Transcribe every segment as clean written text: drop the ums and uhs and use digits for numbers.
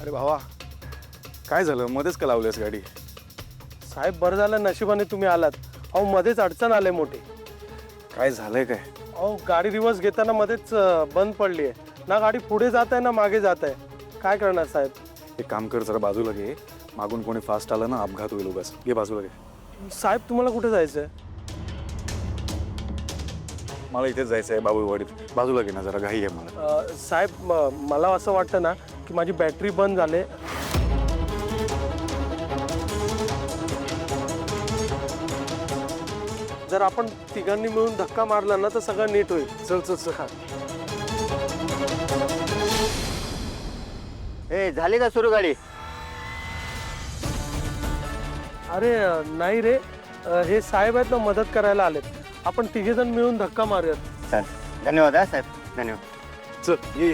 अरे भावा, काय झालं? मध्येच का लावलीस गाडी? साहेब बरं झालं नशिबाने तुम्ही आलात. अहो मध्येच अडचण आले मोठी. काय झालंय काय? अहो गाडी रिवर्स घेताना मध्येच बंद पडली आहे. ना गाडी पुढे जात आहे ना मागे जात आहे. काय करणार साहेब? एक काम कर, जरा बाजूला घे. मागून कोणी फास्ट आलं ना अपघात होईल उगाच. घे बाजूला घे. साहेब तुम्हाला कुठे जायचं आहे? मला इथेच जायचं आहे बाबूळवाडीत. बाजूला घे ना जरा, घाई आहे मला. साहेब मला असं वाटतं ना की माझी बॅटरी बंद झाली. जर आपण तिघांनी मिळून धक्का मारला ना तर सगळं नीट होईल. चल चल चल. ए झाली का सुरू गाडी? अरे नाही रे, हे साहेब आहेत ना मदत करायला आलेत. आपण तिघेजण मिळून धक्का मारूयात. चल धन्यवाद हा साहेब, धन्यवाद. चल ये.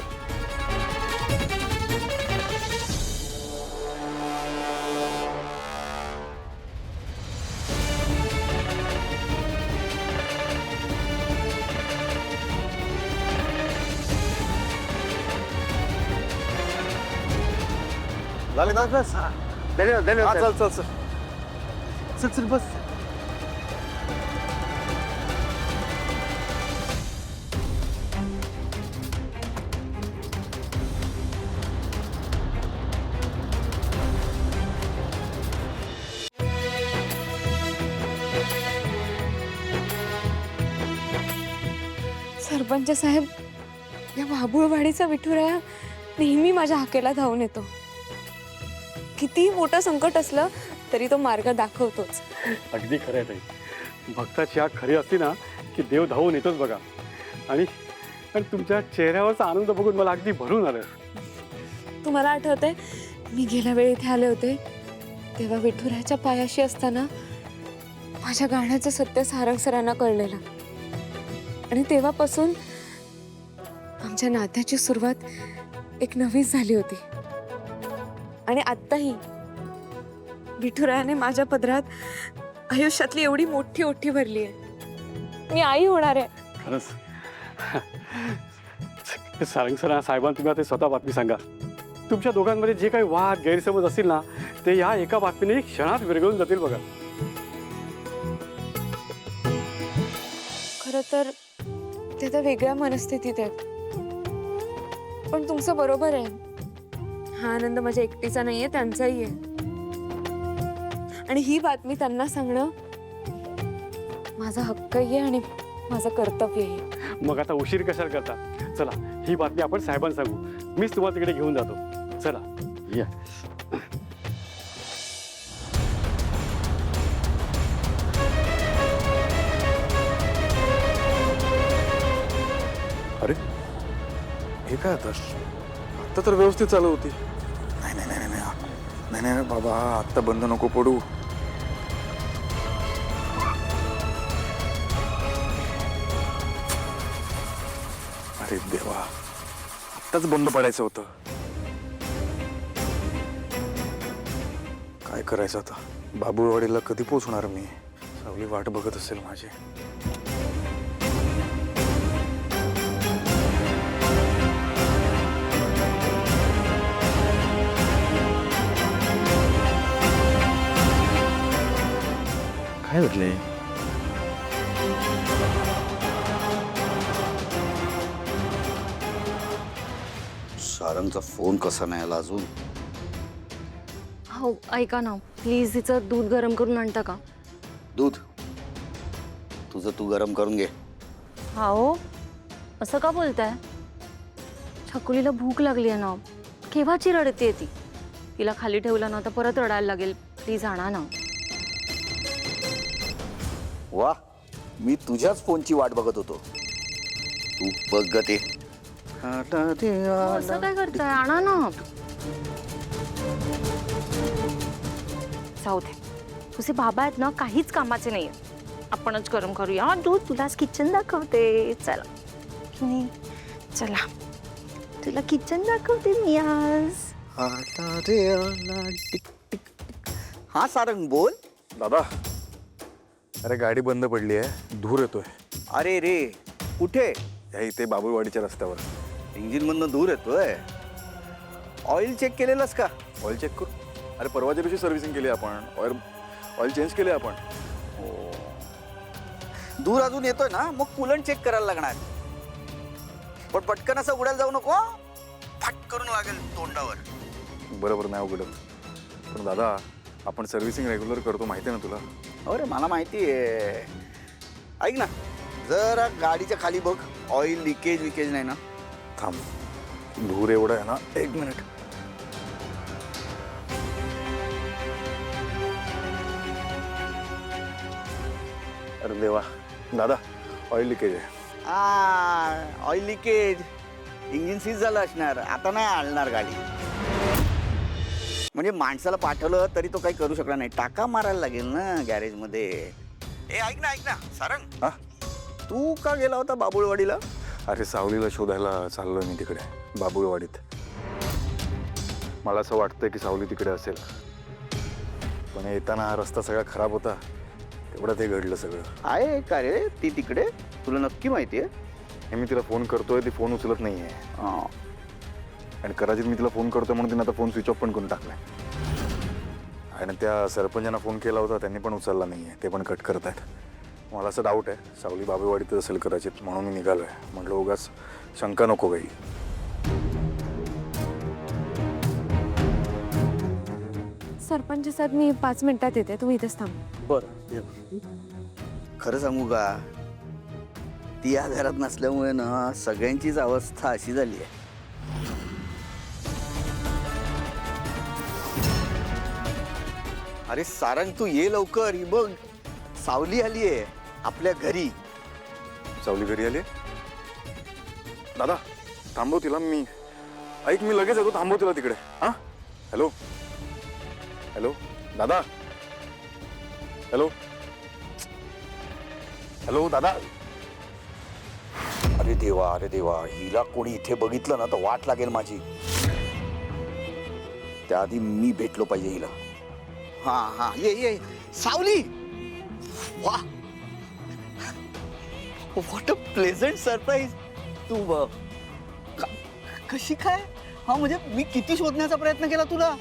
झाले ना? बस धन्यवाद धन्यवाद चल चल चल. चल चल बस. सरपंच साहेब, या बाबुळवाडीचा विठुराया नेहमी माझ्या हाकेला धावून येतो. कितीही मोठं संकट असलं तरी तो मार्ग दाखवतोच. अगदी खरं आहे ताई. भक्ताची आग खरी असली ना की देव धावून येतोच बघा. आणि तुमच्या चेहऱ्यावरचा आनंद बघून मला अगदी भरून आलं. तुम्हाला आठवतंय मी गेल्या वेळी इथे आले होते तेव्हा विठुरायाच्या पायाशी असताना माझ्या गाण्याचं सत्य सारंग सरांना कळलेलं. आणि तेव्हापासून आमच्या नात्याची सुरुवात एक नवीच झाली होती. आणि आत्ताही विठुरायाने माझ्या पदरात आयुष्यातली एवढी मोठी ओठी भरली आहे. मी आई होणार आहे. खरंच सारंग सर साहेबांना तुम्ही आता स्वतः बातमी सांगा. तुमच्या दोघांमध्ये जे काही वाद गैरसमज असतील ना ते या एका बातमीने क्षणात विरघळून जातील बघा. खरं तर ते तर वेगळ्या मनस्थितीत आहेत. पण तुमचं बरोबर आहे, हा आनंद माझ्या एकटीचा नाहीये, त्यांचाही आहे. आणि ही बातमी त्यांना सांगणं माझा हक्कही आहे आणि माझं कर्तव्यही. मग आता उशीर कशाला करता? चला ही बातमी आपण साहेबांना सांगू. मीच तुम्हाला तिकडे घेऊन जातो. चला या. अरे हे काय आता तर व्यवस्थित चालू होती. नाही नाही नाही नाही नाही नाही बाबा, आत्ता बंद नको पडू. अरे देवा, आत्ताच बंद पडायचं होतं. काय करायचं आता? बाबुळवाडीला कधी पोहोचणार मी? सावली वाट बघत असेल माझी. काय घडले? सारंगचा फोन कसा नाही आला अजून? हो ऐका ना प्लीज, तिचं दूध गरम करून आणता का? दूध तुझं तू गरम करून घे. हा हो, असं का बोलताय? छकुलीला भूक लागली आहे ना, केव्हाची रडते ती. तिला खाली ठेवलं ना तर परत रडायला लागेल. प्लीज आणा ना. वा, मी तुझ्याच फोनची वाट बघत होतो. तू बघ ग ते. असं काय करताय? आणा ना. जाऊ दे, तुझे बाबा आहेत ना काहीच कामाचे नाहीये. आपणच गरम करूया दूध. तुलाच किचन दाखवते. चला की चला, तुला किचन दाखवते मी आज. हा सारंग बोल. दादा, अरे गाडी बंद पडली आहे, धूर येतोय. अरे रे, कुठे? या इथे बाबुळवाडीच्या रस्त्यावर. इंजिन मधनं दूर येतोय. ऑइल चेक केलेलंस का? ऑइल चेक करू. अरे परवाच्या दिवशी सर्व्हिसिंग केली आपण. ऑइल चेंज केले आपण. दूर अजून येतोय ना, मग कूलंट चेक करायला लागणार. पण पटकन असं उडायला जाऊ नको. फट करून लागेल तोंडावर. बरोबर नाही उघडत. पण दादा आपण सर्व्हिसिंग रेग्युलर करतो, माहिती आहे ना तुला. अरे मला माहिती आहे. ऐक ना, जरा गाडीच्या खाली बघ, ऑइल लिकेज नाही ना. थांब, धूर एवढा आहे ना. एक मिनिट. अरे देवा दादा, ऑइल लिकेज आहे. ऑइल लिकेज, इंजिन सीज झालं असणार. आता नाही हलणार गाडी. म्हणजे माणसाला पाठवलं तरी तो काही करू शकला नाही. टाका मारायला लागेल ना गॅरेजमध्ये. ए ऐक ना सारंग, हा? तू का गेला होता बाबुळवाडीला? अरे सावलीला शोधायला चाललोय मी तिकडे बाबुळवाडीत. मला असं वाटतंय की सावली तिकडे असेल, पण येताना हा रस्ता सगळा खराब होता, तेवढं ते घडलं सगळं. आहे का रे ती तिकडे? तुला नक्की माहिती आहे? हे मी तिला फोन करतोय, ती फोन उचलत नाहीये. आणि कदाचित मी तिला फोन करतोय म्हणून तिने आता फोन स्विच ऑफ पण करून टाकलाय. आणि त्या सरपंचांना फोन केला होता, त्यांनी पण उचलला नाहीये, ते पण कट करत आहेत. मला असं डाऊट आहे सावली बाबुळवाडीत असेल कदाचित, म्हणून मी निघालोय. म्हटलं उगाच शंका नको काही. सरपंच साहेब मी 5 मिनिटात येते, तुम्ही इथेच थांब. बरं. खरं सांगू का, ती या घरात नसल्यामुळे ना सगळ्यांचीच अवस्था अशी झाली आहे. अरे सारंग तू ये लवकर. ही बघ सावली आली आहे आपल्या घरी. सावली घरी आली? दादा थांबव तिला. मी ऐक, मी लगेच येतो. थांबव तिला तिकडे. हा, हॅलो हॅलो दादा. हॅलो हॅलो दादा. अरे देवा, हिला कोणी इथे बघितलं ना तर वाट लागेल माझी. त्याआधी मी भेटलो पाहिजे हिला. हा ये सावली. वा, व्हॉट अ प्लेझंट सरप्राईज. तू कशी काय? हा म्हणजे मी किती शोधण्याचा प्रयत्न केला तुला.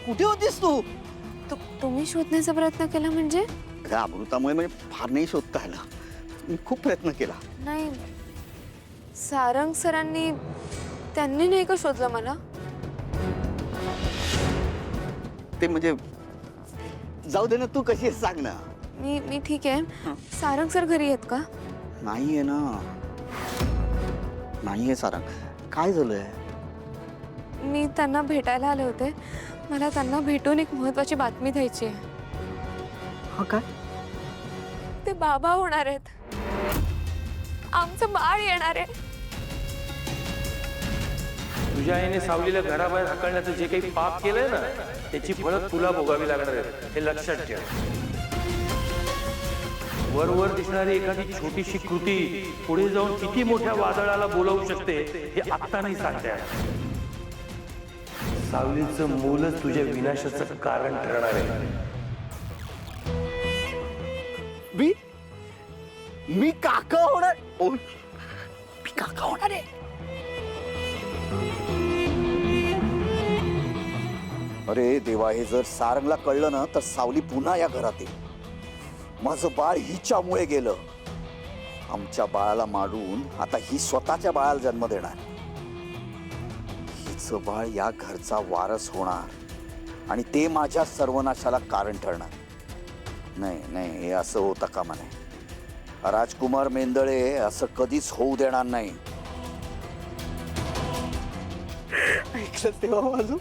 कुठे होतीस तू? तुम्ही शोधण्याचा प्रयत्न केला म्हणजे? अमृतामुळे म्हणजे फार नाही शोधता आला. मी खूप प्रयत्न केला. नाही, सारंग सरांनी त्यांनी नाही का शोधलं मला? ते म्हणजे जाऊ दे ना, तू कशी आहेस सांग ना. मी ठीक आहे. सारंग सर घरी आहेत का? नाहीये ना. नाहीये सारंग. काय झालंय? मी त्यांना भेटायला आले होते. मला त्यांना भेटून एक महत्वाची बातमी द्यायची आहे. हा काय? ते बाबा होणार आहेत. आमचं बाळ येणार आहे. तुझ्या आईने सावलीला घराबाहेर हाकलण्याचं जे काही पाप केलंय ना, त्याची फळं तुला भोगावी लागणार आहेत, हे लक्षात ठेव. वर दिसणारी एखादी छोटीशी कृती पुढे जाऊन किती मोठ्या वादळाला बोलावू शकते हे आत्ता नाही सांगता येणार. सावलीचं मूलच तुझ्या विनाशाचं कारण ठरणार आहे. मी काका होणार. मी काका होणार आहे. अरे देवा, हे जर सारंगला कळलं ना तर सावली पुन्हा या घरात येईल. माझं बाळ हिच्यामुळे गेलं. आमच्या बाळाला मारून आता ही स्वतःच्या बाळाला जन्म देणार. हिचं बाळ या घरचा वारस होणार आणि ते माझ्या सर्वनाशाला कारण ठरणार. नाही, हे असं होता कामा नये. राजकुमार मेंदळे असं कधीच होऊ देणार नाही. ऐकलं तेव्हा माझं?